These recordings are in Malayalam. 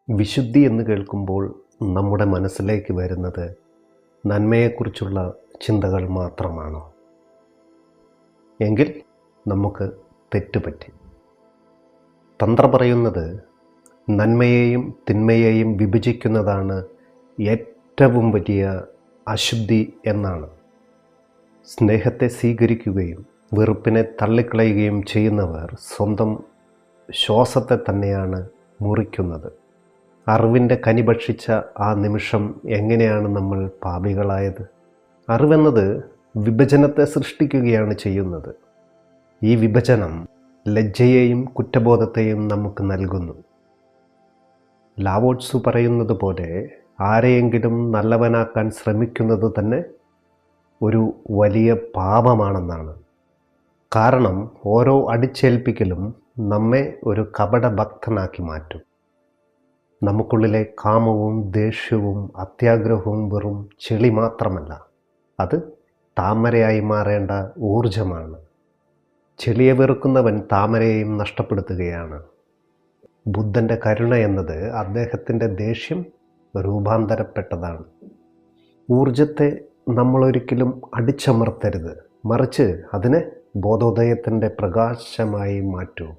വിശുദ്ധി എന്ന് കേൾക്കുമ്പോൾ നമ്മുടെ മനസ്സിലേക്ക് വരുന്നത് നന്മയെക്കുറിച്ചുള്ള ചിന്തകൾ മാത്രമാണോ? എങ്കിൽ നമുക്ക് തെറ്റുപറ്റി. തന്ത്രം പറയുന്നത് നന്മയെയും തിന്മയെയും വിഭജിക്കുന്നതാണ് ഏറ്റവും വലിയ അശുദ്ധി എന്നാണ്. സ്നേഹത്തെ സ്വീകരിക്കുകയും വെറുപ്പിനെ തള്ളിക്കളയുകയും ചെയ്യുന്നവർ സ്വന്തം ശ്വാസത്തെ തന്നെയാണ് മുറിക്കുന്നത്. അറിവിൻ്റെ കനി ഭക്ഷിച്ച ആ നിമിഷം എങ്ങനെയാണ് നമ്മൾ പാപികളായത്? അറിവെന്നത് വിഭജനത്തെ സൃഷ്ടിക്കുകയാണ് ചെയ്യുന്നത്. ഈ വിഭജനം ലജ്ജയെയും കുറ്റബോധത്തെയും നമുക്ക് നൽകുന്നു. ലാവോട്സു പറയുന്നത് പോലെ ആരെയെങ്കിലും നല്ലവനാക്കാൻ ശ്രമിക്കുന്നത് തന്നെ ഒരു വലിയ പാപമാണെന്നാണ്. കാരണം ഓരോ അടിച്ചേൽപ്പിക്കലും നമ്മെ ഒരു കപടഭക്തനാക്കി മാറ്റും. നമുക്കുള്ളിലെ കാമവും ദേഷ്യവും അത്യാഗ്രഹവും വെറും ചെളി മാത്രമല്ല, അത് താമരയായി മാറേണ്ട ഊർജമാണ്. ചെളിയെ വെറുക്കുന്നവൻ താമരയെയും നഷ്ടപ്പെടുത്തുകയാണ്. ബുദ്ധൻ്റെ കരുണ എന്നത് അദ്ദേഹത്തിൻ്റെ ദേഷ്യം രൂപാന്തരപ്പെട്ടതാണ്. ഊർജത്തെ നമ്മളൊരിക്കലും അടിച്ചമർത്തരുത്, മറിച്ച് അതിനെ ബോധോദയത്തിൻ്റെ പ്രകാശമായി മാറ്റൂ.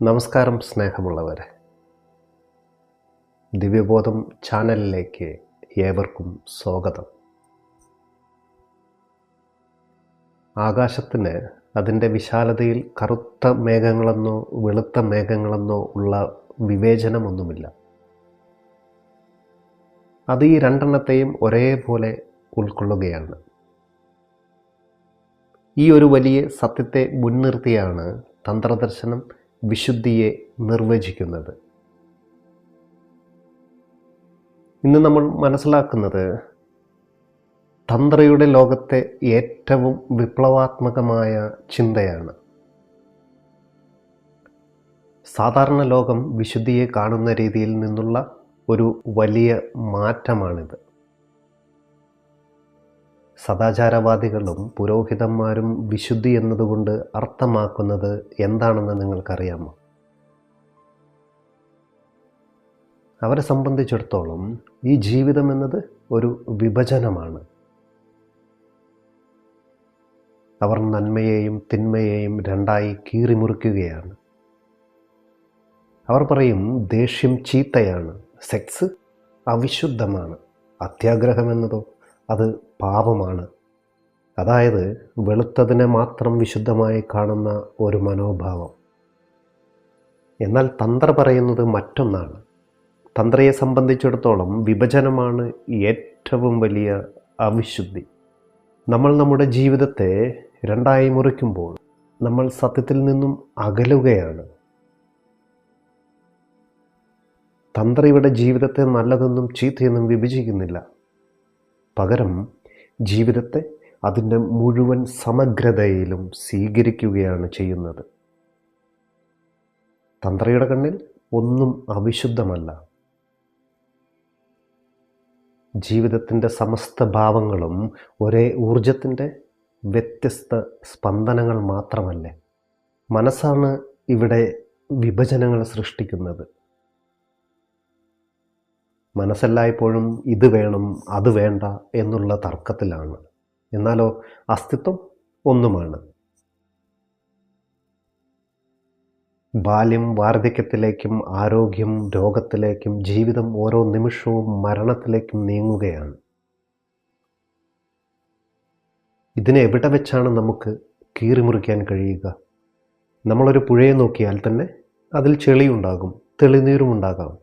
നമസ്കാരം സ്നേഹമുള്ളവരെ, ദിവ്യബോധം ചാനലിലേക്ക് ഏവർക്കും സ്വാഗതം. ആകാശത്തിന് അതിൻ്റെ വിശാലതയിൽ കറുത്ത മേഘങ്ങളെന്നോ വെളുത്ത മേഘങ്ങളെന്നോ ഉള്ള വിവേചനമൊന്നുമില്ല. അത് ഈ രണ്ടെണ്ണത്തെയും ഒരേപോലെ ഉൾക്കൊള്ളുകയാണ്. ഈ ഒരു വലിയ സത്യത്തെ മുൻനിർത്തിയാണ് തന്ത്രദർശനം വിശുദ്ധിയെ നിർവചിക്കുന്നത്. ഇന്ന് നമ്മൾ മനസ്സിലാക്കുന്നത് തന്ത്രയുടെ ലോകത്തെ ഏറ്റവും വിപ്ലവാത്മകമായ ചിന്തയാണ്. സാധാരണ ലോകം വിശുദ്ധിയെ കാണുന്ന രീതിയിൽ നിന്നുള്ള ഒരു വലിയ മാറ്റമാണിത്. സദാചാരവാദികളും പുരോഹിതന്മാരും വിശുദ്ധി എന്നതുകൊണ്ട് അർത്ഥമാക്കുന്നത് എന്താണെന്ന് നിങ്ങൾക്കറിയാമോ? അവരെ സംബന്ധിച്ചിടത്തോളം ഈ ജീവിതം എന്നത് ഒരു വിഭജനമാണ്. അവർ നന്മയെയും തിന്മയെയും രണ്ടായി കീറിമുറിക്കുകയാണ്. അവർ പറയും ദേഷ്യം ചീത്തയാണ്, സെക്സ് അവിശുദ്ധമാണ്, അത്യാഗ്രഹം എന്നതോ അത് പാപമാണ്. അതായത് വെളുത്തതിനെ മാത്രം വിശുദ്ധമായി കാണുന്ന ഒരു മനോഭാവം. എന്നാൽ തന്ത്ര പറയുന്നത് മറ്റൊന്നാണ്. തന്ത്രയെ സംബന്ധിച്ചിടത്തോളം വിഭജനമാണ് ഏറ്റവും വലിയ അവിശുദ്ധി. നമ്മൾ നമ്മുടെ ജീവിതത്തെ രണ്ടായി മുറിക്കുമ്പോൾ നമ്മൾ സത്യത്തിൽ നിന്നും അകലുകയാണ്. തന്ത്ര ഇവിടെ ജീവിതത്തെ നല്ലതെന്നും ചീത്തയെന്നും വിഭജിക്കുന്നില്ല. പകരം ജീവിതത്തെ അതിൻ്റെ മുഴുവൻ സമഗ്രതയിലും സ്വീകരിക്കുകയാണ് ചെയ്യുന്നത്. തന്ത്രയുടെ കണ്ണിൽ ഒന്നും അവിശുദ്ധമല്ല. ജീവിതത്തിൻ്റെ സമസ്ത ഭാവങ്ങളും ഒരേ ഊർജത്തിൻ്റെ വ്യത്യസ്ത സ്പന്ദനങ്ങൾ മാത്രമല്ലേ. മനസ്സാണ് ഇവിടെ വിഭജനങ്ങൾ സൃഷ്ടിക്കുന്നത്. മനസ്സെല്ലായ്പ്പോഴും ഇത് വേണം അത് വേണ്ട എന്നുള്ള തർക്കത്തിലാണ്. എന്നാലോ അസ്തിത്വം ഒന്നുമാണ്. ബാല്യം വാർദ്ധക്യത്തിലേക്കും ആരോഗ്യം രോഗത്തിലേക്കും ജീവിതം ഓരോ നിമിഷവും മരണത്തിലേക്കും നീങ്ങുകയാണ്. ഇതിനെ എവിടെ വെച്ചാണ് നമുക്ക് കീറിമുറിക്കാൻ കഴിയുക? നമ്മളൊരു പുഴയെ നോക്കിയാൽ തന്നെ അതിൽ ചെളിയുണ്ടാകും, തെളിനീരുമുണ്ടാകാം.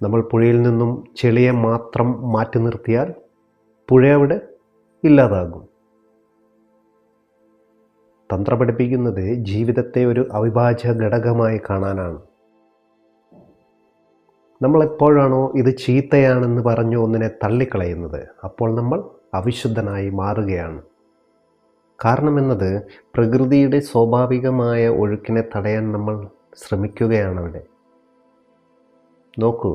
നമ്മൾ പുഴയിൽ നിന്നും ചെളിയെ മാത്രം മാറ്റി നിർത്തിയാൽ പുഴ അവിടെ ഇല്ലാതാകും. തന്ത്ര പഠിപ്പിക്കുന്നത് ജീവിതത്തെ ഒരു അവിഭാജ്യ ഘടകമായി കാണാനാണ്. നമ്മൾ എപ്പോഴാണോ ഇത് ചീത്തയാണെന്ന് പറഞ്ഞു ഒന്നിനെ തള്ളിക്കളയുന്നത്, അപ്പോൾ നമ്മൾ അവിശുദ്ധനായി മാറുകയാണ്. കാരണമെന്നത് പ്രകൃതിയുടെ സ്വാഭാവികമായ ഒഴുക്കിനെ തടയാൻ നമ്മൾ ശ്രമിക്കുകയാണവിടെ. നോക്കൂ,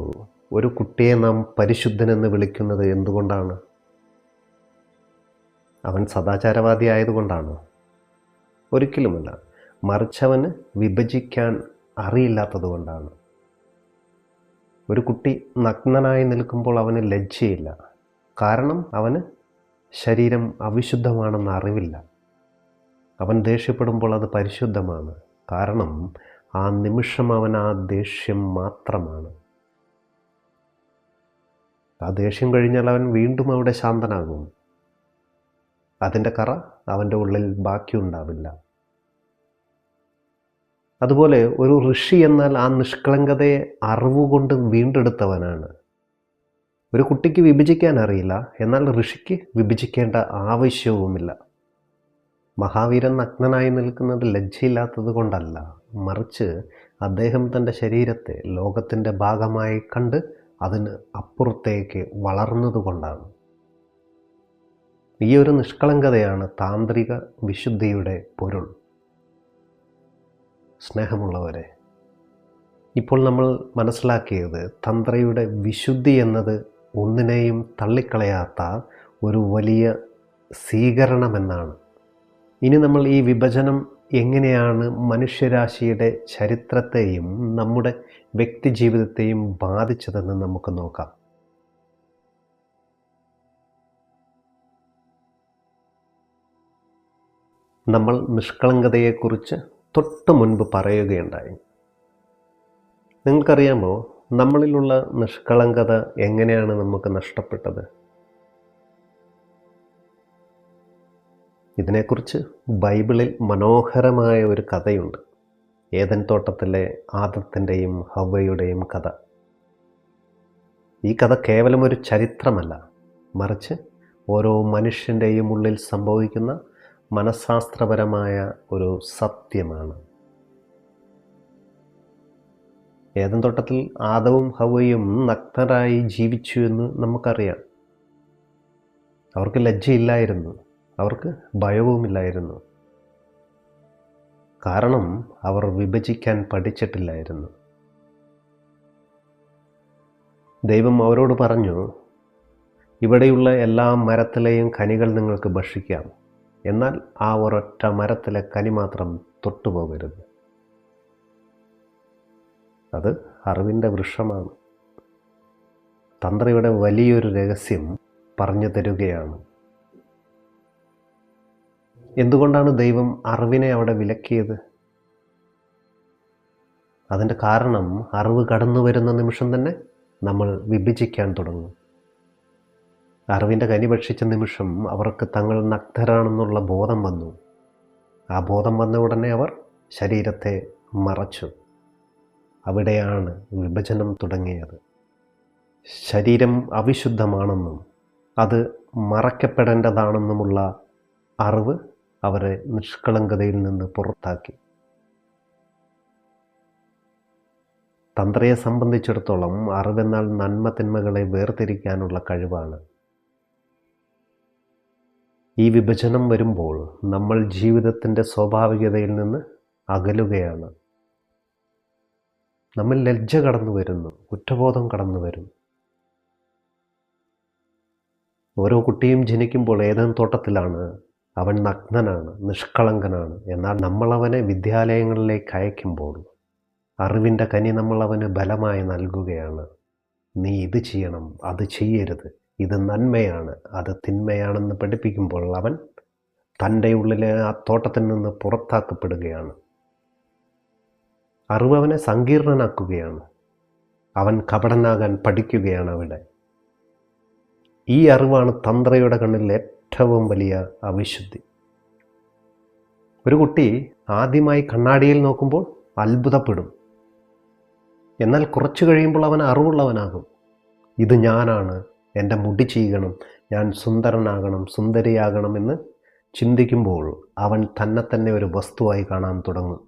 ഒരു കുട്ടിയെ നാം പരിശുദ്ധനെന്ന് വിളിക്കുന്നത് എന്തുകൊണ്ടാണ്? അവൻ സദാചാരവാദി ആയതുകൊണ്ടാണോ? ഒരിക്കലുമല്ല. മറിച്ചവന് വിഭജിക്കാൻ അറിയില്ലാത്തതുകൊണ്ടാണ്. ഒരു കുട്ടി നഗ്നനായി നിൽക്കുമ്പോൾ അവന് ലജ്ജയില്ല. കാരണം അവന് ശരീരം അവിശുദ്ധമാണെന്ന് അറിവില്ല. അവൻ ദേഷ്യപ്പെടുമ്പോൾ അത് പരിശുദ്ധമാണ്. കാരണം ആ നിമിഷം അവൻ ആ ദേഷ്യം മാത്രമാണ്. ആ ദേഷ്യം കഴിഞ്ഞാൽ അവൻ വീണ്ടും അവിടെ ശാന്തനാകും. അതിൻ്റെ കറ അവൻ്റെ ഉള്ളിൽ ബാക്കിയുണ്ടാവില്ല. അതുപോലെ ഒരു ഋഷി എന്നാൽ ആ നിഷ്കളങ്കതയെ അറിവുകൊണ്ട് വീണ്ടെടുത്തവനാണ്. ഒരു കുട്ടിക്ക് വിഭജിക്കാൻ അറിയില്ല, എന്നാൽ ഋഷിക്ക് വിഭജിക്കേണ്ട ആവശ്യവുമില്ല. മഹാവീരൻ നഗ്നനായി നിൽക്കുന്നത് ലജ്ജയില്ലാത്തത് കൊണ്ടല്ല, മറിച്ച് അദ്ദേഹം തൻ്റെ ശരീരത്തെ ലോകത്തിൻ്റെ ഭാഗമായി കണ്ട് അതിന് അപ്പുറത്തേക്ക് വളർന്നതുകൊണ്ടാണ്. ഈ ഒരു നിഷ്കളങ്കതയാണ് താന്ത്രിക വിശുദ്ധിയുടെ പൊരുൾ. സ്നേഹമുള്ളവരെ, ഇപ്പോൾ നമ്മൾ മനസ്സിലാക്കിയത് തന്ത്രയുടെ വിശുദ്ധി എന്നത് ഒന്നിനെയും തള്ളിക്കളയാത്ത ഒരു വലിയ സ്വീകരണമെന്നാണ്. ഇനി നമ്മൾ ഈ വിഭജനം എങ്ങനെയാണ് മനുഷ്യരാശിയുടെ ചരിത്രത്തെയും നമ്മുടെ വ്യക്തിജീവിതത്തെയും ബാധിച്ചതെന്ന് നമുക്ക് നോക്കാം. നമ്മൾ നിഷ്കളങ്കതയെക്കുറിച്ച് തൊട്ട് മുൻപ് പറയുകയുണ്ടായി. നിങ്ങൾക്കറിയാമോ, നമ്മളിലുള്ള നിഷ്കളങ്കത എങ്ങനെയാണ് നമുക്ക് നഷ്ടപ്പെട്ടത്? ഇതിനെക്കുറിച്ച് ബൈബിളിൽ മനോഹരമായ ഒരു കഥയുണ്ട്. ഏദൻ തോട്ടത്തിലെ ആദത്തിൻ്റെയും ഹവ്വയുടെയും കഥ. ഈ കഥ കേവലം ഒരു ചരിത്രമല്ല, മറിച്ച് ഓരോ മനുഷ്യൻ്റെയും ഉള്ളിൽ സംഭവിക്കുന്ന മനഃശാസ്ത്രപരമായ ഒരു സത്യമാണ്. ഏദൻ തോട്ടത്തിൽ ആദവും ഹവ്വയും നഗ്നരായി ജീവിച്ചു എന്ന് നമുക്കറിയാം. അവർക്ക് ലജ്ജയില്ലായിരുന്നു, അവർക്ക് ഭയവുമില്ലായിരുന്നു. കാരണം അവർ വിഭജിക്കാൻ പഠിച്ചിട്ടില്ലായിരുന്നു. ദൈവം അവരോട് പറഞ്ഞു, ഇവിടെയുള്ള എല്ലാ മരത്തിലെയും കനികൾ നിങ്ങൾക്ക് ഭക്ഷിക്കാം, എന്നാൽ ആ ഒരൊറ്റ മരത്തിലെ കനി മാത്രം തൊട്ടുപോകരുത്. അത് അറിവിൻ്റെ വൃക്ഷമാണ്. തന്ത്രയുടെ വലിയൊരു രഹസ്യം പറഞ്ഞു തരുകയാണ്. എന്തുകൊണ്ടാണ് ദൈവം അറിവിനെ അവിടെ വിലക്കിയത്? അതിൻ്റെ കാരണം അറിവ് കടന്നു വരുന്ന നിമിഷം തന്നെ നമ്മൾ വിഭജിക്കാൻ തുടങ്ങും. അറിവിൻ്റെ കനി ഭക്ഷിച്ച നിമിഷം അവർക്ക് തങ്ങൾ നഗ്നരാണെന്നുള്ള ബോധം വന്നു. ആ ബോധം വന്ന ഉടനെ അവർ ശരീരത്തെ മറച്ചു. അവിടെയാണ് വിഭജനം തുടങ്ങിയത്. ശരീരം അവിശുദ്ധമാണെന്നും അത് മറയ്ക്കപ്പെടേണ്ടതാണെന്നുമുള്ള അറിവ് അവരെ നിഷ്കളങ്കതയിൽ നിന്ന് പുറത്താക്കി. തന്ത്രയെ സംബന്ധിച്ചിടത്തോളം അറിവെന്നാൽ നന്മ തിന്മകളെ വേർതിരിക്കാനുള്ള കഴിവാണ്. ഈ വിഭജനം വരുമ്പോൾ നമ്മൾ ജീവിതത്തിൻ്റെ സ്വാഭാവികതയിൽ നിന്ന് അകലുകയാണ്. നമ്മൾ ലജ്ജ കടന്നു വരുന്നു, കുറ്റബോധം കടന്നു വരും. ഓരോ കുട്ടിയും ജനിക്കുമ്പോൾ ഏദൻ തോട്ടത്തിലാണ്. അവൻ നഗ്നനാണ്, നിഷ്കളങ്കനാണ്. എന്നാൽ നമ്മളവനെ വിദ്യാലയങ്ങളിലേക്ക് അയക്കുമ്പോൾ അറിവിൻ്റെ കനി നമ്മളവന് ബലമായി നൽകുകയാണ്. നീ ഇത് ചെയ്യണം, അത് ചെയ്യരുത്, ഇത് നന്മയാണ്, അത് തിന്മയാണെന്ന് പഠിപ്പിക്കുമ്പോൾ അവൻ തൻ്റെ ഉള്ളിലെ ആ തോട്ടത്തിൽ നിന്ന് പുറത്താക്കപ്പെടുകയാണ്. അറിവ് അവനെ സങ്കീർണനാക്കുകയാണ്. അവൻ കപടനാകാൻ പഠിക്കുകയാണ് അവിടെ. ഈ അറിവാണ് തന്ത്രയുടെ കണ്ണിൽ ഏറ്റവും വലിയ അവിശുദ്ധി. ഒരു കുട്ടി ആദ്യമായി കണ്ണാടിയിൽ നോക്കുമ്പോൾ അത്ഭുതപ്പെടും. എന്നാൽ കുറച്ചു കഴിയുമ്പോൾ അവൻ അറിവുള്ളവനാകും. ഇത് ഞാനാണ്, എൻ്റെ മുടി ചെയ്യണം, ഞാൻ സുന്ദരനാകണം, സുന്ദരിയാകണം എന്ന് ചിന്തിക്കുമ്പോൾ അവൻ തന്നെ ഒരു വസ്തുവായി കാണാൻ തുടങ്ങും.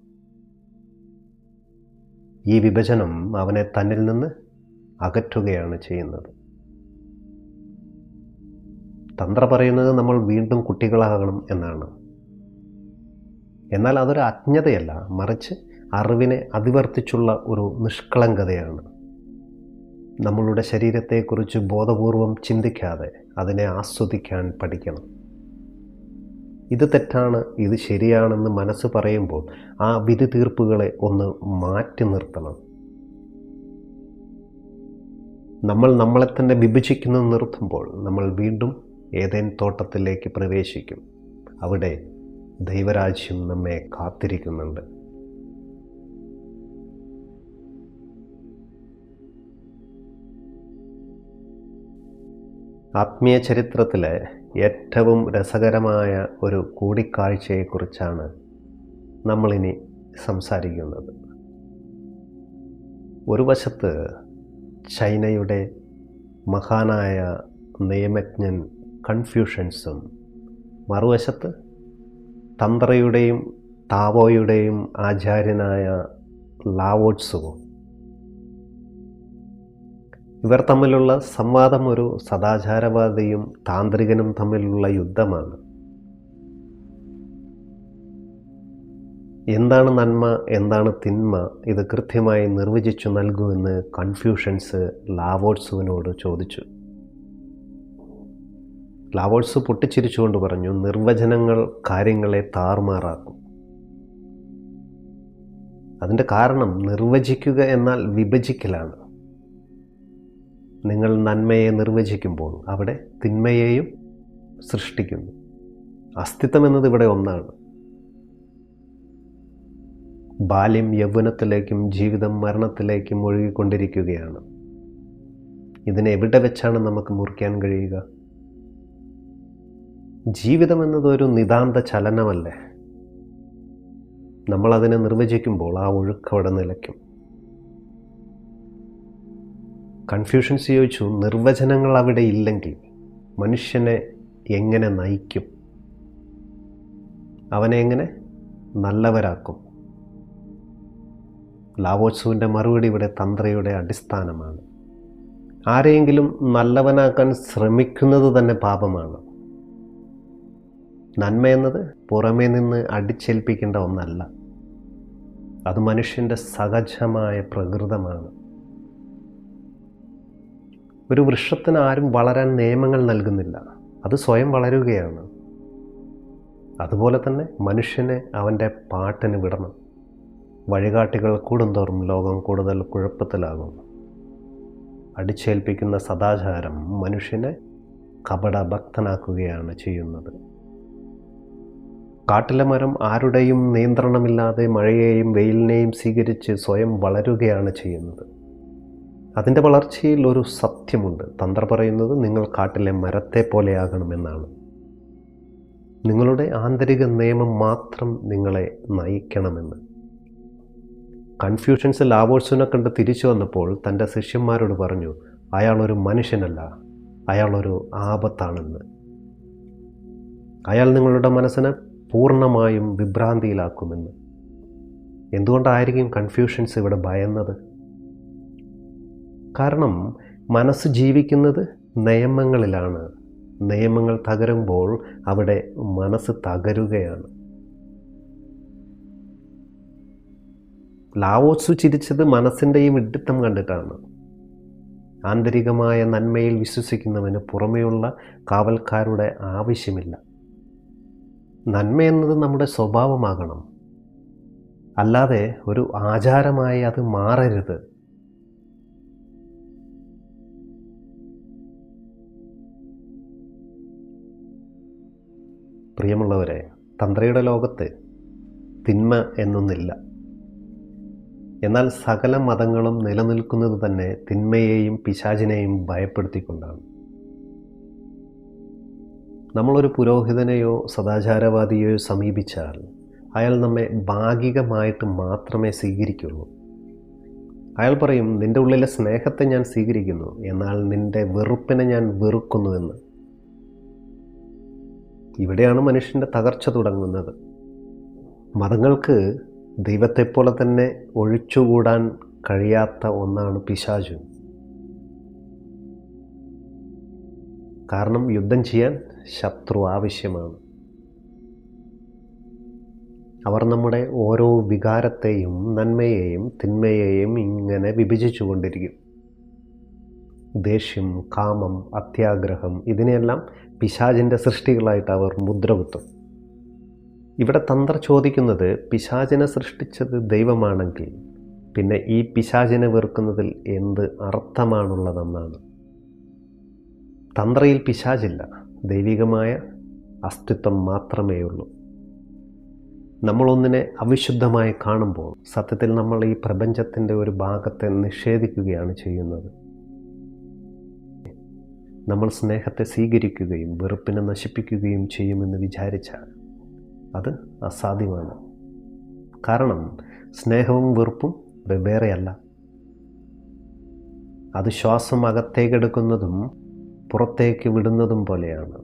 ഈ വിഭജനം അവനെ തന്നിൽ നിന്ന് അകറ്റുകയാണ് ചെയ്യുന്നത്. തന്ത്ര പറയുന്നത് നമ്മൾ വീണ്ടും കുട്ടികളാകണം എന്നാണ്. എന്നാൽ അതൊരു അജ്ഞതയല്ല, മറിച്ച് അറിവിനെ അതിവർത്തിച്ചുള്ള ഒരു നിഷ്കളങ്കതയാണ്. നമ്മളുടെ ശരീരത്തെക്കുറിച്ച് ബോധപൂർവം ചിന്തിക്കാതെ അതിനെ ആസ്വദിക്കാൻ പഠിക്കണം. ഇത് തെറ്റാണ്, ഇത് ശരിയാണെന്ന് മനസ്സ് പറയുമ്പോൾ ആ വിധി തീർപ്പുകളെ ഒന്ന് മാറ്റി നിർത്തണം. നമ്മൾ നമ്മളെ തന്നെ വിഭജിക്കുന്നത് നിർത്തുമ്പോൾ നമ്മൾ വീണ്ടും ഏതേൻ തോട്ടത്തിലേക്ക് പ്രവേശിക്കും. അവിടെ ദൈവരാജ്യം നമ്മെ കാത്തിരിക്കുന്നുണ്ട്. ആത്മീയ ചരിത്രത്തിലെ ഏറ്റവും രസകരമായ ഒരു കൂടിക്കാഴ്ചയെക്കുറിച്ചാണ് നമ്മളിനി സംസാരിക്കുന്നത്. ഒരു വശത്ത് ചൈനയുടെ മഹാനായ നിയമജ്ഞൻ കൺഫ്യൂഷ്യൻസും, മറുവശത്ത് തന്ത്രയുടെയും താവോയുടെയും ആചാര്യനായ ലാവോട്സുവും. ഇവർ തമ്മിലുള്ള സംവാദം ഒരു സദാചാരവാദിയും താന്ത്രികനും തമ്മിലുള്ള യുദ്ധമാണ്. എന്താണ് നന്മ, എന്താണ് തിന്മ, ഇത് കൃത്യമായി നിർവചിച്ചു നൽകുമെന്ന് കൺഫ്യൂഷ്യൻസ് ലാവോട്സുവിനോട് ചോദിച്ചു. ലാവോട്സ് പൊട്ടിച്ചിരിച്ചുകൊണ്ട് പറഞ്ഞു, നിർവചനങ്ങൾ കാര്യങ്ങളെ താറുമാറാക്കും. അതിൻ്റെ കാരണം നിർവചിക്കുക എന്നാൽ വിഭജിക്കലാണ്. നിങ്ങൾ നന്മയെ നിർവചിക്കുമ്പോൾ അവിടെ തിന്മയെയും സൃഷ്ടിക്കുന്നു. അസ്തിത്വം എന്നത് ഇവിടെ ഒന്നാണ്. ബാല്യം യൗവനത്തിലേക്കും ജീവിതം മരണത്തിലേക്കും ഒഴുകിക്കൊണ്ടിരിക്കുകയാണ്. ഇതിനെ എവിടെ വെച്ചാണ് നമുക്ക് മുറിക്കാൻ കഴിയുക? ജീവിതം എന്നതൊരു നിതാന്ത ചലനമല്ലേ? നമ്മളതിനെ നിർവചിക്കുമ്പോൾ ആ ഒഴുക്ക് അവിടെ നിലയ്ക്കും. കൺഫ്യൂഷൻസ് ചോദിച്ചു, നിർവചനങ്ങൾ അവിടെ ഇല്ലെങ്കിൽ മനുഷ്യനെ എങ്ങനെ നയിക്കും? അവനെ എങ്ങനെ നല്ലവരാക്കും? ലാവോട്സുവിൻ്റെ മറുപടി ഇവിടെ തന്ത്രയുടെ അടിസ്ഥാനമാണ്. ആരെയെങ്കിലും നല്ലവനാക്കാൻ ശ്രമിക്കുന്നത് തന്നെ പാപമാണ്. നന്മ എന്നത് പുറമേ നിന്ന് അടിച്ചേൽപ്പിക്കേണ്ട ഒന്നല്ല. അത് മനുഷ്യൻ്റെ സഹജമായ പ്രകൃതമാണ്. ഒരു വൃക്ഷത്തിന് ആരും വളരാൻ നിയമങ്ങൾ നൽകുന്നില്ല, അത് സ്വയം വളരുകയാണ്. അതുപോലെ തന്നെ മനുഷ്യനെ അവൻ്റെ പാട്ടിന് വിടണം. വഴികാട്ടികൾ കൂടുന്തോറും ലോകം കൂടുതൽ കുഴപ്പത്തിലാകും. അടിച്ചേൽപ്പിക്കുന്ന സദാചാരം മനുഷ്യനെ കപടഭക്തനാക്കുകയാണ് ചെയ്യുന്നത്. കാട്ടിലെ മരം ആരുടെയും നിയന്ത്രണമില്ലാതെ മഴയെയും വെയിലിനെയും സ്വീകരിച്ച് സ്വയം വളരുകയാണ് ചെയ്യുന്നത്. അതിൻ്റെ വളർച്ചയിൽ ഒരു സത്യമുണ്ട്. തന്ത്ര പറയുന്നത് നിങ്ങൾ കാട്ടിലെ മരത്തെ പോലെയാകണമെന്നാണ്. നിങ്ങളുടെ ആന്തരിക നിയമം മാത്രം നിങ്ങളെ നയിക്കണമെന്ന്. കൺഫ്യൂഷൻസ് ലാവോട്സുവിനെ കണ്ട് തിരിച്ചു വന്നപ്പോൾ തൻ്റെ ശിഷ്യന്മാരോട് പറഞ്ഞു, അയാളൊരു മനുഷ്യനല്ല, അയാളൊരു ആപത്താണെന്ന്. അയാൾ നിങ്ങളുടെ മനസ്സിനെ പൂർണ്ണമായും വിഭ്രാന്തിയിലാക്കുമെന്ന്. എന്തുകൊണ്ടായിരിക്കും കൺഫ്യൂഷൻസ് ഇവിടെ ഭയന്നത്? കാരണം മനസ്സ് ജീവിക്കുന്നത് നിയമങ്ങളിലാണ്. നിയമങ്ങൾ തകരുമ്പോൾ അവിടെ മനസ്സ് തകരുകയാണ്. ലാവോട്സു ചിരിച്ചത് മനസ്സിൻ്റെ ഈ വിഡ്ഢിത്തം കണ്ടിട്ടാണ്. ആന്തരികമായ നന്മയിൽ വിശ്വസിക്കുന്നവന് പുറമെയുള്ള കാവൽക്കാരുടെ ആവശ്യമില്ല. നന്മ എന്നത് നമ്മുടെ സ്വഭാവമാകണം, അല്ലാതെ ഒരു ആചാരമായി അത് മാറരുത്. പ്രിയമുള്ളവരെ, തന്ത്രയുടെ ലോകത്ത് തിന്മ എന്നൊന്നില്ല. എന്നാൽ സകല മതങ്ങളും നിലനിൽക്കുന്നത് തന്നെ തിന്മയെയും പിശാചിനെയും ഭയപ്പെടുത്തിക്കൊണ്ടാണ്. നമ്മളൊരു പുരോഹിതനെയോ സദാചാരവാദിയെയോ സമീപിച്ചാൽ അയാൾ നമ്മെ ഭാഗികമായിട്ട് മാത്രമേ സ്വീകരിക്കുള്ളൂ. അയാൾ പറയും, നിൻ്റെ ഉള്ളിലെ സ്നേഹത്തെ ഞാൻ സ്വീകരിക്കുന്നു, എന്നാൽ നിൻ്റെ വെറുപ്പിനെ ഞാൻ വെറുക്കുന്നുവെന്ന്. ഇവിടെയാണ് മനുഷ്യൻ്റെ തകർച്ച തുടങ്ങുന്നത്. മതങ്ങൾക്ക് ദൈവത്തെപ്പോലെ തന്നെ ഒഴിച്ചുകൂടാൻ കഴിയാത്ത ഒന്നാണ് പിശാച്. കാരണം യുദ്ധം ചെയ്യാൻ ശത്രു ആവശ്യമാണ്. അവർ നമ്മുടെ ഓരോ വികാരത്തെയും നന്മയെയും തിന്മയെയും ഇങ്ങനെ വിഭജിച്ചു കൊണ്ടിരിക്കും. ദേഷ്യം, കാമം, അത്യാഗ്രഹം ഇതിനെയെല്ലാം പിശാചിൻ്റെ സൃഷ്ടികളായിട്ട് അവർ മുദ്ര കുത്തും. ഇവിടെ തന്ത്ര ചോദിക്കുന്നത്, പിശാചിനെ സൃഷ്ടിച്ചത് ദൈവമാണെങ്കിൽ പിന്നെ ഈ പിശാചിനെ വെറുക്കുന്നതിൽ എന്ത് അർത്ഥമാണുള്ളതെന്നാണ്. തന്ത്രയിൽ പിശാചില്ല, ദൈവികമായ അസ്തിത്വം മാത്രമേ ഉള്ളൂ. നമ്മളൊന്നിനെ അവിശുദ്ധമായി കാണുമ്പോൾ സത്യത്തിൽ നമ്മൾ ഈ പ്രപഞ്ചത്തിൻ്റെ ഒരു ഭാഗത്തെ നിഷേധിക്കുകയാണ് ചെയ്യുന്നത്. നമ്മൾ സ്നേഹത്തെ സ്വീകരിക്കുകയും വെറുപ്പിനെ നശിപ്പിക്കുകയും ചെയ്യുമെന്ന് വിചാരിച്ചാൽ അത് അസാധ്യമാണ്. കാരണം സ്നേഹവും വെറുപ്പും വെവ്വേറെയല്ല. അത് ശ്വാസം അകത്തേക്കെടുക്കുന്നതും പുറത്തേക്ക് വിടുന്നതും പോലെയാണ്.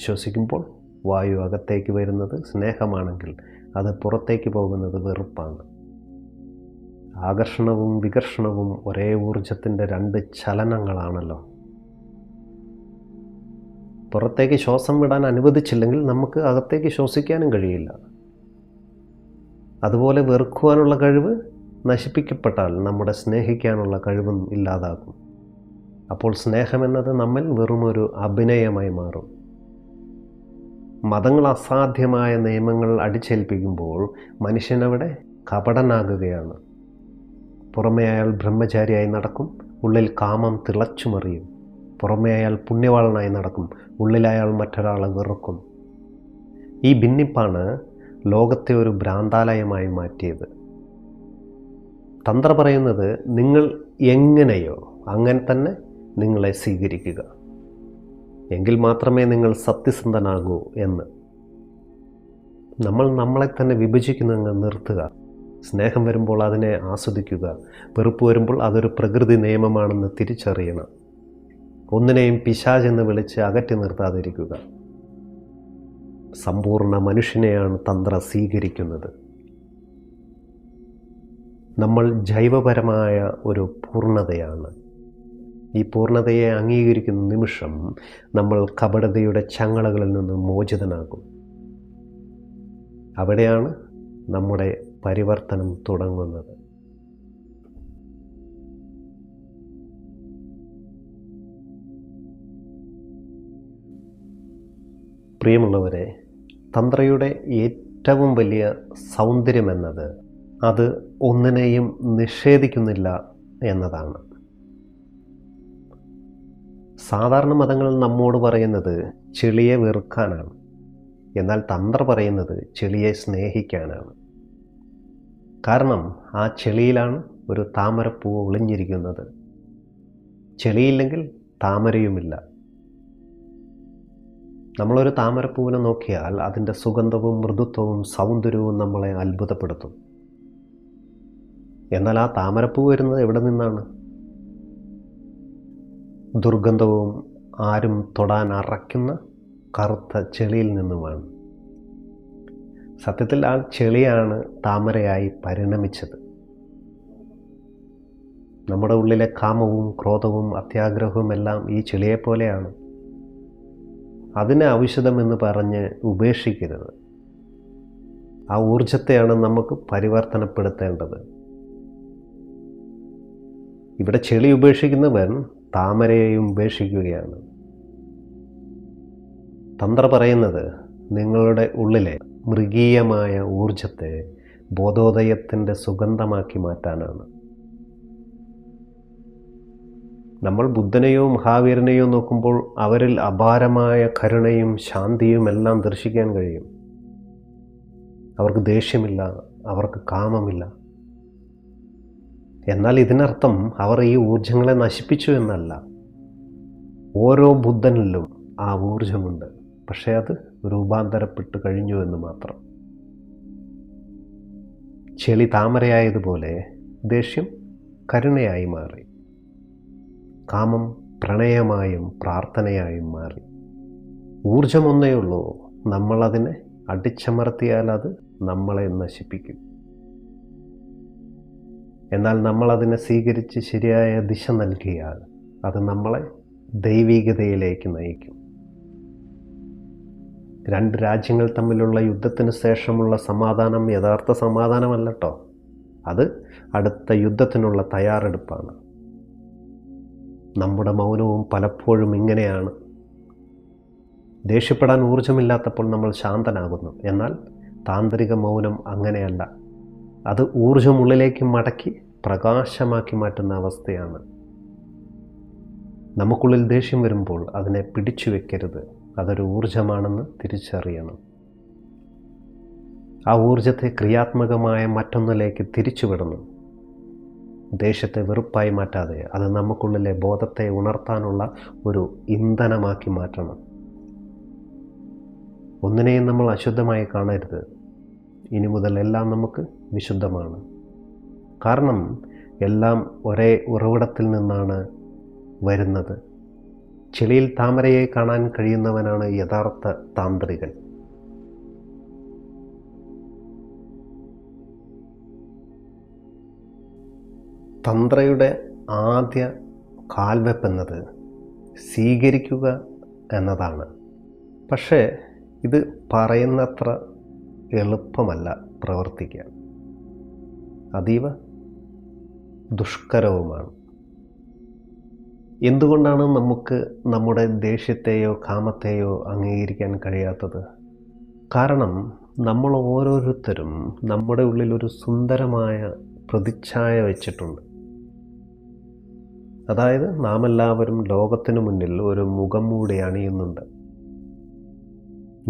ശ്വസിക്കുമ്പോൾ വായു അകത്തേക്ക് വരുന്നത് സ്നേഹമാണെങ്കിൽ അത് പുറത്തേക്ക് പോകുന്നത് വെറുപ്പാണ്. ആകർഷണവും വികർഷണവും ഒരേ ഊർജത്തിൻ്റെ രണ്ട് ചലനങ്ങളാണല്ലോ. പുറത്തേക്ക് ശ്വാസം വിടാൻ അനുവദിച്ചില്ലെങ്കിൽ നമുക്ക് അകത്തേക്ക് ശ്വസിക്കാനും കഴിയില്ല. അതുപോലെ വെറുക്കുവാനുള്ള കഴിവ് നശിപ്പിക്കപ്പെട്ടാൽ നമ്മുടെ സ്നേഹിക്കാനുള്ള കഴിവും ഇല്ലാതാകും. അപ്പോൾ സ്നേഹമെന്നത് നമ്മിൽ വെറുമൊരു അഭിനയമായി മാറും. മതങ്ങൾ അസാധ്യമായ നിയമങ്ങൾ അടിച്ചേൽപ്പിക്കുമ്പോൾ മനുഷ്യനവിടെ കപടനാകുകയാണ്. പുറമേ അയാൾ ബ്രഹ്മചാരിയായി നടക്കും, ഉള്ളിൽ കാമം തിളച്ചുമറിയും. പുറമേ അയാൾ പുണ്യവാളനായി നടക്കും, ഉള്ളിലയാൾ മറ്റൊരാളെ വെറുക്കും. ഈ ഭിന്നിപ്പാണ് ലോകത്തെ ഒരു ഭ്രാന്താലയമായി മാറ്റിയത്. തന്ത്ര പറയുന്നത്, നിങ്ങൾ എങ്ങനെയോ അങ്ങനെ തന്നെ നിങ്ങളെ സ്വീകരിക്കുക, എങ്കിൽ മാത്രമേ നിങ്ങൾ സത്യസന്ധനാകൂ എന്ന്. നമ്മൾ നമ്മളെ തന്നെ വിഭജിക്കുന്നങ്ങ് നിർത്തുക. സ്നേഹം വരുമ്പോൾ അതിനെ ആസ്വദിക്കുക, വെറുപ്പ് വരുമ്പോൾ അതൊരു പ്രകൃതി നിയമമാണെന്ന് തിരിച്ചറിയണം. ഒന്നിനെയും പിശാചെന്ന് വിളിച്ച് അകറ്റി നിർത്താതിരിക്കുക. സമ്പൂർണ്ണ മനുഷ്യനെയാണ് തന്ത്ര സ്വീകരിക്കുന്നത്. നമ്മൾ ജൈവപരമായ ഒരു പൂർണ്ണതയാണ്. ഈ പൂർണ്ണതയെ അംഗീകരിക്കുന്ന നിമിഷം നമ്മൾ കപടതയുടെ ചങ്ങലകളിൽ നിന്ന് മോചിതനാകും. അവിടെയാണ് നമ്മുടെ പരിവർത്തനം തുടങ്ങുന്നത്. പ്രിയമുള്ളവരെ, തന്ത്രയുടെ ഏറ്റവും വലിയ സൗന്ദര്യമെന്നത് അത് ഒന്നിനെയും നിഷേധിക്കുന്നില്ല എന്നതാണ്. സാധാരണ മതങ്ങൾ നമ്മോട് പറയുന്നത് ചെളിയെ വെറുക്കാനാണ്. എന്നാൽ തന്ത്ര പറയുന്നത് ചെളിയെ സ്നേഹിക്കാനാണ്. കാരണം ആ ചെളിയിലാണ് ഒരു താമരപ്പൂ ഒളിഞ്ഞിരിക്കുന്നത്. ചെളിയില്ലെങ്കിൽ താമരയുമില്ല. നമ്മളൊരു താമരപ്പൂവിനെ നോക്കിയാൽ അതിൻ്റെ സുഗന്ധവും മൃദുത്വവും സൗന്ദര്യവും നമ്മളെ അത്ഭുതപ്പെടുത്തും. എന്നാൽ ആ താമരപ്പൂ വരുന്നത് എവിടെ നിന്നാണ്? ദുർഗന്ധവും ആരും തൊടാൻ അറയ്ക്കുന്ന കറുത്ത ചെളിയിൽ നിന്നുമാണ്. സത്യത്തിൽ ആ ചെളിയാണ് താമരയായി പരിണമിച്ചത്. നമ്മുടെ ഉള്ളിലെ കാമവും ക്രോധവും അത്യാഗ്രഹവും എല്ലാം ഈ ചെളിയെപ്പോലെയാണ്. അതിനെ ഔഷധമെന്ന് പറഞ്ഞ് ഉപേക്ഷിക്കരുത്. ആ ഊർജത്തെയാണ് നമുക്ക് പരിവർത്തനപ്പെടുത്തേണ്ടത്. ഇവിടെ ചെളി ഉപേക്ഷിക്കുന്നവൻ താമരയെയും ഉപേക്ഷിക്കുകയാണ്. തന്ത്ര പറയുന്നത് നിങ്ങളുടെ ഉള്ളിലെ മൃഗീയമായ ഊർജത്തെ ബോധോദയത്തിൻ്റെ സുഗന്ധമാക്കി മാറ്റാനാണ്. നമ്മൾ ബുദ്ധനെയോ മഹാവീരനെയോ നോക്കുമ്പോൾ അവരിൽ അപാരമായ കരുണയും ശാന്തിയും എല്ലാം ദർശിക്കാൻ കഴിയും. അവർക്ക് ദേഷ്യമില്ല, അവർക്ക് കാമമില്ല. എന്നാൽ ഇതിനർത്ഥം അവർ ഈ ഊർജങ്ങളെ നശിപ്പിച്ചു എന്നല്ല. ഓരോ ബുദ്ധനിലും ആ ഊർജമുണ്ട്, പക്ഷേ അത് രൂപാന്തരപ്പെട്ട് കഴിഞ്ഞു എന്ന് മാത്രം. ചെളി താമരയായതുപോലെ ദേഷ്യം കരുണയായി മാറി, കാമം പ്രണയമായും പ്രാർത്ഥനയായും മാറി. ഊർജമൊന്നേ ഉള്ളൂ, നമ്മളതിനെ അടിച്ചമർത്തിയാൽ അത് നമ്മളെ നശിപ്പിക്കും. എന്നാൽ നമ്മളതിനെ സ്വീകരിച്ച് ശരിയായ ദിശ നൽകിയാൽ അത് നമ്മളെ ദൈവികതയിലേക്ക് നയിക്കും. രണ്ട് രാജ്യങ്ങൾ തമ്മിലുള്ള യുദ്ധത്തിന് ശേഷമുള്ള സമാധാനം യഥാർത്ഥ സമാധാനമല്ല കേട്ടോ. അത് അടുത്ത യുദ്ധത്തിനുള്ള തയ്യാറെടുപ്പാണ്. നമ്മുടെ മൗനവും പലപ്പോഴും ഇങ്ങനെയാണ്. ദേഷ്യപ്പെടാൻ ഊർജമില്ലാത്തപ്പോൾ നമ്മൾ ശാന്തനാകുന്നു. എന്നാൽ താന്ത്രിക മൗനം അങ്ങനെയല്ല. അത് ഊർജം ഉള്ളിലേക്ക് മടക്കി പ്രകാശമാക്കി മാറ്റുന്ന അവസ്ഥയാണ്. നമുക്കുള്ളിൽ ദേഷ്യം വരുമ്പോൾ അതിനെ പിടിച്ചു വെക്കരുത്. അതൊരു ഊർജമാണെന്ന് തിരിച്ചറിയണം. ആ ഊർജത്തെ ക്രിയാത്മകമായ മറ്റൊന്നിലേക്ക് തിരിച്ചുവിടണം. ദേഷ്യത്തെ വെറുപ്പായി മാറ്റാതെ അത് നമുക്കുള്ളിലെ ബോധത്തെ ഉണർത്താനുള്ള ഒരു ഇന്ധനമാക്കി മാറ്റണം. ഒന്നിനെയും നമ്മൾ അശുദ്ധമായി കാണരുത്. ഇനി മുതൽ എല്ലാം നമുക്ക് വിശുദ്ധമാണ്. കാരണം എല്ലാം ഒരേ ഉറവിടത്തിൽ നിന്നാണ് വരുന്നത്. ചെളിയിൽ താമരയെ കാണാൻ കഴിയുന്നവനാണ് യഥാർത്ഥ താന്ത്രികൻ. തന്ത്രയുടെ ആദ്യ കാൽവെപ്പെന്നത് സ്വീകരിക്കുക എന്നതാണ്. പക്ഷേ ഇത് പറയുന്നത്ര എളുപ്പമല്ല പ്രവർത്തിക്കാൻ. അതീവ ദുഷ്കരവുമാണ്. എന്തുകൊണ്ടാണ് നമുക്ക് നമ്മുടെ ദേഷ്യത്തെയോ കാമത്തെയോ അംഗീകരിക്കാൻ കഴിയാത്തത്? കാരണം നമ്മൾ ഓരോരുത്തരും നമ്മുടെ ഉള്ളിൽ ഒരു സുന്ദരമായ പ്രതിച്ഛായ വെച്ചിട്ടുണ്ട്. അതായത് നാം എല്ലാവരും ലോകത്തിനു മുന്നിൽ ഒരു മുഖം മൂടി അണിയുന്നുണ്ട്.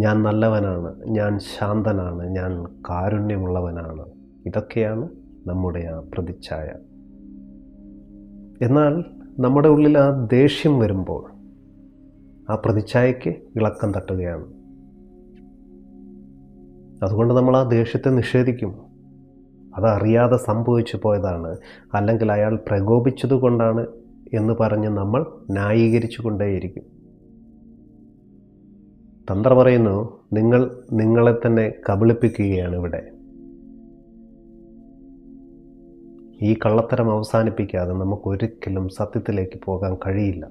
ഞാൻ നല്ലവനാണ്, ഞാൻ ശാന്തനാണ്, ഞാൻ കാരുണ്യമുള്ളവനാണ്. ഇതൊക്കെയാണ് നമ്മുടെ ആ പ്രതിച്ഛായ. എന്നാൽ നമ്മുടെ ഉള്ളിൽ ആ ദേഷ്യം വരുമ്പോൾ ആ പ്രതിച്ഛായയ്ക്ക് ഇളക്കം തട്ടുകയാണ്. അതുകൊണ്ട് നമ്മൾ ആ ദേഷ്യത്തെ നിഷേധിക്കും. അതറിയാതെ സംഭവിച്ചു പോയതാണ്, അല്ലെങ്കിൽ അയാൾ പ്രകോപിച്ചതുകൊണ്ടാണ് എന്ന് പറഞ്ഞ് നമ്മൾ ന്യായീകരിച്ചു കൊണ്ടേയിരിക്കും. തന്ത്ര പറയുന്നു, നിങ്ങൾ നിങ്ങളെ തന്നെ കബളിപ്പിക്കുകയാണ് ഇവിടെ. ഈ കള്ളത്തരം അവസാനിപ്പിക്കാതെ നമുക്കൊരിക്കലും സത്യത്തിലേക്ക് പോകാൻ കഴിയില്ല.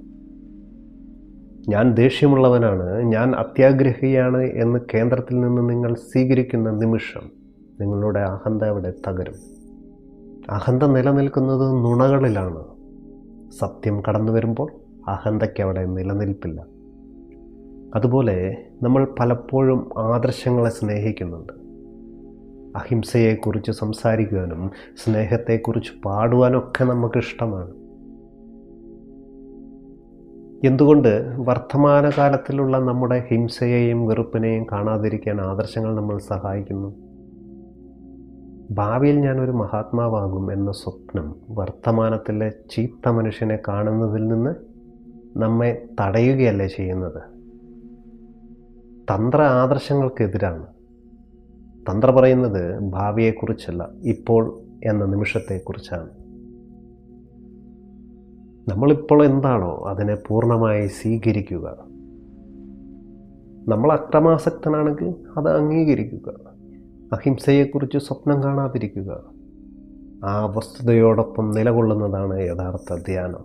ഞാൻ ദേഷ്യമുള്ളവനാണ്, ഞാൻ അത്യാഗ്രഹിയാണ് എന്ന് കേന്ദ്രത്തിൽ നിന്ന് നിങ്ങൾ സ്വീകരിക്കുന്ന നിമിഷം നിങ്ങളുടെ അഹന്ത അവിടെ തകരും. അഹന്ത നിലനിൽക്കുന്നത് നുണകളിലാണ്. സത്യം കടന്നു വരുമ്പോൾ അഹന്തയ്ക്ക് അവിടെ നിലനിൽപ്പില്ല. അതുപോലെ നമ്മൾ പലപ്പോഴും ആദർശങ്ങളെ സ്നേഹിക്കുന്നുണ്ട്. അഹിംസയെക്കുറിച്ച് സംസാരിക്കുവാനും സ്നേഹത്തെക്കുറിച്ച് പാടുവാനൊക്കെ നമുക്കിഷ്ടമാണ്. എന്തുകൊണ്ട് വർത്തമാനകാലത്തിലുള്ള നമ്മുടെ ഹിംസയെയും വെറുപ്പിനെയും കാണാതിരിക്കാൻ ആദർശങ്ങൾ നമ്മൾ സഹായിക്കുന്നു? ഭാവിയിൽ ഞാനൊരു മഹാത്മാവാകും എന്ന സ്വപ്നം വർത്തമാനത്തിലെ ചീത്ത മനുഷ്യനെ കാണുന്നതിൽ നിന്ന് നമ്മെ തടയുകയല്ലേ ചെയ്യുന്നത്? തന്ത്ര ആദർശങ്ങൾക്കെതിരാണ്. തന്ത്ര പറയുന്നത് ഭാവിയെക്കുറിച്ചല്ല, ഇപ്പോൾ എന്ന നിമിഷത്തെക്കുറിച്ചാണ്. നമ്മളിപ്പോൾ എന്താണോ അതിനെ പൂർണ്ണമായി സ്വീകരിക്കുക. നമ്മൾ അക്രമാസക്തനാണെങ്കിൽ അത് അംഗീകരിക്കുക. അഹിംസയെക്കുറിച്ച് സ്വപ്നം കാണാതിരിക്കുക. ആ വസ്തുതയോടൊപ്പം നിലകൊള്ളുന്നതാണ് യഥാർത്ഥ ധ്യാനം.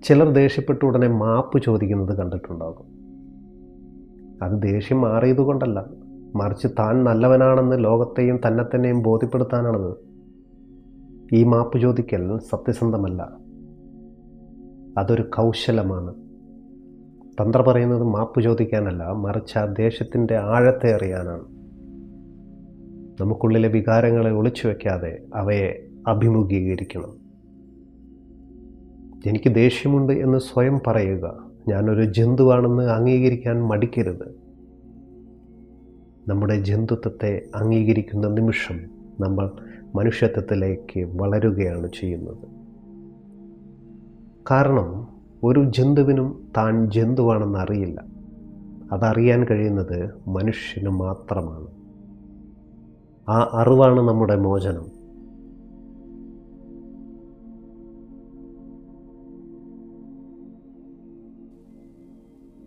ചിലർ ദേഷ്യപ്പെട്ട ഉടനെ മാപ്പ് ചോദിക്കുന്നത് കണ്ടിട്ടുണ്ടാകും. അത് ദേഷ്യം മാറിയതുകൊണ്ടല്ല, മറിച്ച് താൻ നല്ലവനാണെന്ന് ലോകത്തെയും തന്നെ തന്നെയും ബോധ്യപ്പെടുത്താനാണത്. ഈ മാപ്പ് ചോദിക്കൽ സത്യസന്ധമല്ല, അതൊരു കൗശലമാണ്. തന്ത്ര പറയുന്നത് മാപ്പ് ചോദിക്കാനല്ല, മറിച്ച് ആ ദേഷ്യത്തിൻ്റെ ആഴത്തെ അറിയാനാണ്. നമുക്കുള്ളിലെ വികാരങ്ങളെ ഒളിച്ചു വയ്ക്കാതെ അവയെ അഭിമുഖീകരിക്കണം. എനിക്ക് ദേഷ്യമുണ്ട് എന്ന് സ്വയം പറയുക. ഞാനൊരു ജന്തുവാണെന്ന് അംഗീകരിക്കാൻ മടിക്കരുത്. നമ്മുടെ ജന്തുത്വത്തെ അംഗീകരിക്കുന്ന നിമിഷം നമ്മൾ മനുഷ്യത്വത്തിലേക്ക് വളരുകയാണ് ചെയ്യുന്നത്. കാരണം ഒരു ജന്തുവിനും താൻ ജന്തുവാണെന്ന് അറിയില്ല. അതറിയാൻ കഴിയുന്നത് മനുഷ്യന് മാത്രമാണ്. ആ അറിവാണ് നമ്മുടെ മോചനം.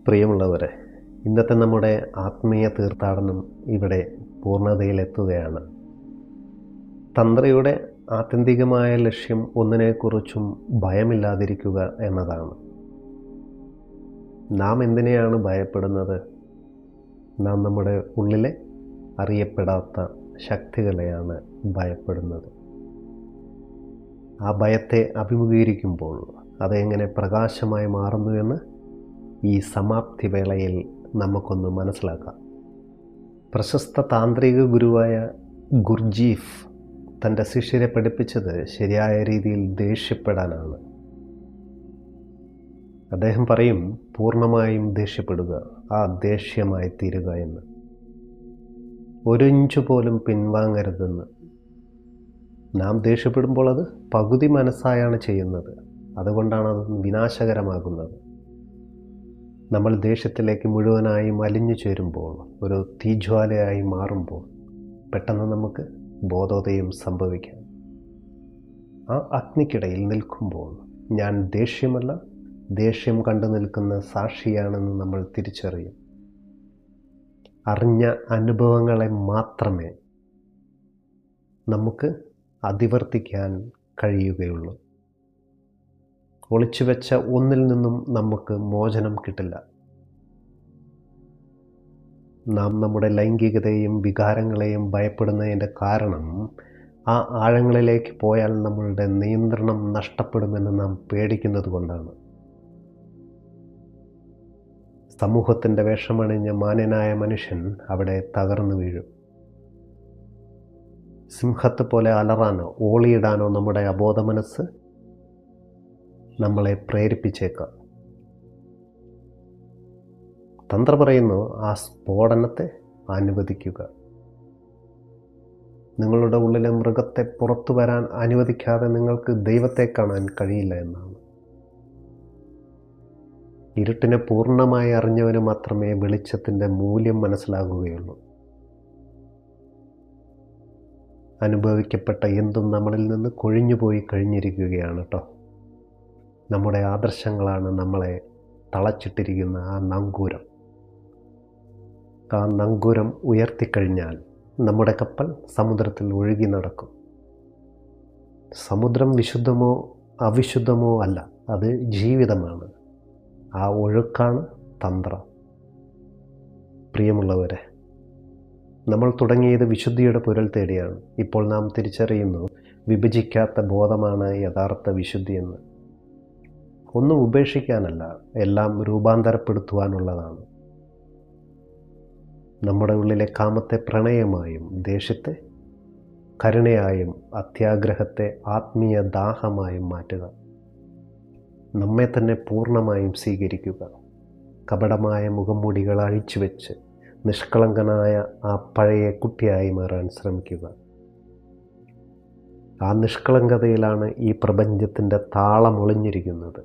പ്രിയമുള്ളവരെ, ഇന്നത്തെ നമ്മുടെ ആത്മീയ തീർത്ഥാടനം ഇവിടെ പൂർണ്ണതയിലെത്തുകയാണ്. തന്ത്രയുടെ ആത്യന്തികമായ ലക്ഷ്യം ഒന്നിനെക്കുറിച്ചും ഭയമില്ലാതിരിക്കുക എന്നതാണ്. നാം എന്തിനെയാണ് ഭയപ്പെടുന്നത്? നാം നമ്മുടെ ഉള്ളിലെ അറിയപ്പെടാത്ത ശക്തികളെയാണ് ഭയപ്പെടുന്നത്. ആ ഭയത്തെ അഭിമുഖീകരിക്കുമ്പോൾ അതെങ്ങനെ പ്രകാശമായി മാറുന്നുവെന്ന് ഈ സമാപ്തി വേളയിൽ നമുക്കൊന്ന് മനസ്സിലാക്കാം. പ്രശസ്ത താന്ത്രിക ഗുരുവായ ഗുർജീഫ് തൻ്റെ ശിഷ്യരെ പഠിപ്പിച്ചത് ശരിയായ രീതിയിൽ ദേഷ്യപ്പെടാനാണ്. അദ്ദേഹം പറയും, പൂർണ്ണമായും ദേഷ്യപ്പെടുക, ആ ദേഷ്യമായി തീരുക എന്ന്. ഒരു ഇഞ്ച് പോലും പിൻവാങ്ങരുതെന്ന്. നാം ദേഷ്യപ്പെടുമ്പോൾ അത് പകുതി മനസ്സായാണ് ചെയ്യുന്നത്. അതുകൊണ്ടാണ് അത് വിനാശകരമാകുന്നത്. നമ്മൾ ദേഷ്യത്തിലേക്ക് മുഴുവനായും അലിഞ്ഞു ചേരുമ്പോൾ, ഒരു തീജ്വാലയായി മാറുമ്പോൾ പെട്ടെന്ന് നമുക്ക് ബോധോദയം സംഭവിക്കാം. ആ അഗ്നിക്കിടയിൽ നിൽക്കുമ്പോൾ ഞാൻ ദേഷ്യമല്ല, ദേഷ്യം കണ്ടു നിൽക്കുന്ന സാക്ഷിയാണെന്ന് നമ്മൾ തിരിച്ചറിയും. അറിഞ്ഞ അനുഭവങ്ങളെ മാത്രമേ നമുക്ക് അതിവർത്തിക്കാൻ കഴിയുകയുള്ളൂ. ഒളിച്ചുവെച്ച ഒന്നിൽ നിന്നും നമുക്ക് മോചനം കിട്ടില്ല. നാം നമ്മുടെ ലൈംഗികതയെയും വികാരങ്ങളെയും ഭയപ്പെടുന്നതിൻ്റെ കാരണം ആ ആഴങ്ങളിലേക്ക് പോയാൽ നമ്മളുടെ നിയന്ത്രണം നഷ്ടപ്പെടുമെന്ന് നാം പേടിക്കുന്നത് കൊണ്ടാണ്. സമൂഹത്തിൻ്റെ വേഷമണിഞ്ഞ മാന്യനായ മനുഷ്യൻ അവിടെ തകർന്നു വീഴും. സിംഹത്തെ പോലെ അലറാനോ ഓളിയിടാനോ നമ്മുടെ അബോധ മനസ്സ് നമ്മളെ പ്രേരിപ്പിച്ചേക്കാം. തന്ത്ര പറയുന്നു, ആ സ്ഫോടനത്തെ അനുവദിക്കുക. നിങ്ങളുടെ ഉള്ളിലെ മൃഗത്തെ പുറത്തു വരാൻ അനുവദിക്കാതെ നിങ്ങൾക്ക് ദൈവത്തെ കാണാൻ കഴിയില്ല എന്നാണ്. ഇരുട്ടിനെ പൂർണ്ണമായി അറിഞ്ഞവന് മാത്രമേ വെളിച്ചത്തിൻ്റെ മൂല്യം മനസ്സിലാകുകയുള്ളൂ. അനുഭവിക്കപ്പെട്ട എന്തും നമ്മളിൽ നിന്ന് കൊഴിഞ്ഞുപോയി കഴിഞ്ഞിരിക്കുകയാണ് കേട്ടോ. നമ്മുടെ ആദർശങ്ങളാണ് നമ്മളെ തളച്ചിട്ടിരിക്കുന്ന ആ നങ്കൂരം. ആ നങ്കൂരം ഉയർത്തിക്കഴിഞ്ഞാൽ നമ്മുടെ കപ്പൽ സമുദ്രത്തിൽ ഒഴുകി നടക്കും. സമുദ്രം വിശുദ്ധമോ അവിശുദ്ധമോ അല്ല, അത് ജീവിതമാണ്. ആ ഒഴുക്കാണ് തന്ത്രം. പ്രിയമുള്ളവരെ, നമ്മൾ തുടങ്ങിയത് വിശുദ്ധിയുടെ പൊരുൾ തേടിയാണ്. ഇപ്പോൾ നാം തിരിച്ചറിയുന്നു, വിഭജിക്കാത്ത ബോധമാണ് യഥാർത്ഥ വിശുദ്ധിയെന്ന്. ഒന്നും ഉപേക്ഷിക്കാനല്ല, എല്ലാം രൂപാന്തരപ്പെടുത്തുവാനുള്ളതാണ്. നമ്മുടെ ഉള്ളിലെ കാമത്തെ പ്രണയമായും ദേഷ്യത്തെ കരുണയായും അത്യാഗ്രഹത്തെ ആത്മീയ ദാഹമായും മാറ്റുക. നമ്മെ തന്നെ പൂർണ്ണമായും സ്വീകരിക്കുക. കപടമായ മുഖംമൂടികൾ അഴിച്ചുവെച്ച് നിഷ്കളങ്കനായ ആ പഴയ കുട്ടിയായി മാറാൻ ശ്രമിക്കുക. ആ നിഷ്കളങ്കതയിലാണ് ഈ പ്രപഞ്ചത്തിൻ്റെ താളം ഒളിഞ്ഞിരിക്കുന്നത്.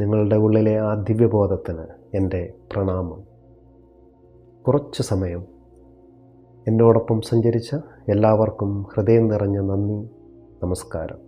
നിങ്ങളുടെ ഉള്ളിലെ ആ ദിവ്യബോധത്തിന് എൻ്റെ പ്രണാമം. കുറച്ച് സമയം എന്നോടൊപ്പം സഞ്ചരിച്ച എല്ലാവർക്കും ഹൃദയം നിറഞ്ഞ നന്ദി, നമസ്കാരം.